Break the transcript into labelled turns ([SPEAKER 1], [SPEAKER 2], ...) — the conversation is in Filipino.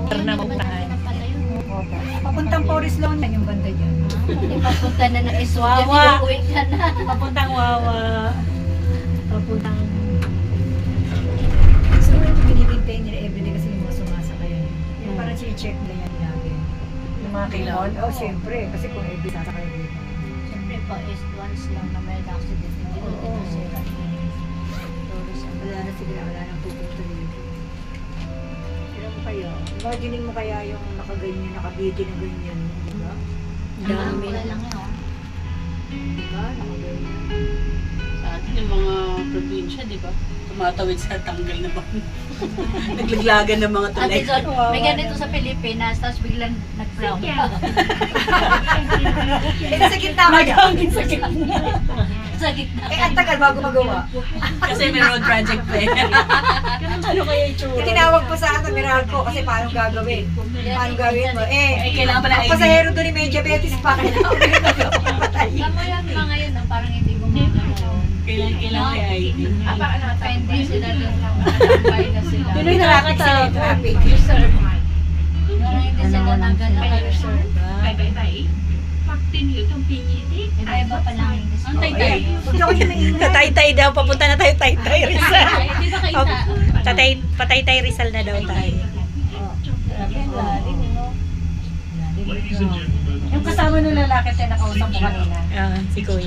[SPEAKER 1] Pernamutahan.
[SPEAKER 2] Papuntang Forest Lawn yan yung banda dyan.
[SPEAKER 3] Papunta na ng Iswawa.
[SPEAKER 1] Wawa.
[SPEAKER 3] Uwi ka na.
[SPEAKER 1] Papuntang Wawa. Papuntang...
[SPEAKER 2] So, yung binibintay nila everyday kasi yung mga sumasakay. Yung parang check na yan lagi.
[SPEAKER 1] Yung mga kailangan.
[SPEAKER 2] Oh, siyempre. Kasi kung every sasakay dito.
[SPEAKER 3] Siyempre pa is once lang na may accident. Hindi na
[SPEAKER 2] Oo.
[SPEAKER 3] tinasira.
[SPEAKER 2] Wala na sila, wala nang pupunta dito. Kaya mo kaya, imagining mo kaya yung nakaganyan, nakabiti na ganyan, di ba?
[SPEAKER 3] Dami na lang yun.
[SPEAKER 2] Di ba? Nakaganyan.
[SPEAKER 4] Sa atin yung mga probinsya, di ba? Tumatawid sa tanggal na bang naglaglagan ng mga tulay.
[SPEAKER 3] Ate John, may ganito sa Pilipinas, tapos biglang nag-brown.
[SPEAKER 2] Eh, nasa gitna ka dyan.
[SPEAKER 4] Nagangin sa gitna.
[SPEAKER 3] Sa gitna.
[SPEAKER 2] Eh, ang tagal bago magawa.
[SPEAKER 4] Kasi may road project pa eh.
[SPEAKER 1] Ano kaya itsura?
[SPEAKER 2] Eh, tinawag po sa akin, Meralco, kasi paano gagawin? Paano gagawin mo?
[SPEAKER 4] Eh, kailangan pala
[SPEAKER 2] ang
[SPEAKER 4] ID.
[SPEAKER 2] pasahero doon may diabetes pa, kailangan patay.
[SPEAKER 3] Alam mo yung mga yun, parang hindi gumagalaw.
[SPEAKER 4] Kailangan may ID.
[SPEAKER 3] Depende sila doon. Nakatambay na sila.
[SPEAKER 1] Yun yung
[SPEAKER 2] Traffic sila,
[SPEAKER 1] nakakatakot.
[SPEAKER 2] traffic.
[SPEAKER 3] Reserve. Parang hindi sila nagalaw. Reserve. Iba-iba pa lang yung
[SPEAKER 4] Ang taytay.
[SPEAKER 2] Huwag ako siya maingay.
[SPEAKER 1] Tataytay daw. Papunta na tayo Taytay Rizal.
[SPEAKER 4] Di ba kita?
[SPEAKER 1] Pataytay Rizal na daw tayo.
[SPEAKER 2] Lalim, no?
[SPEAKER 1] Yung kasama nung lalaki tayo nakausap mo kanina. Si Kuya.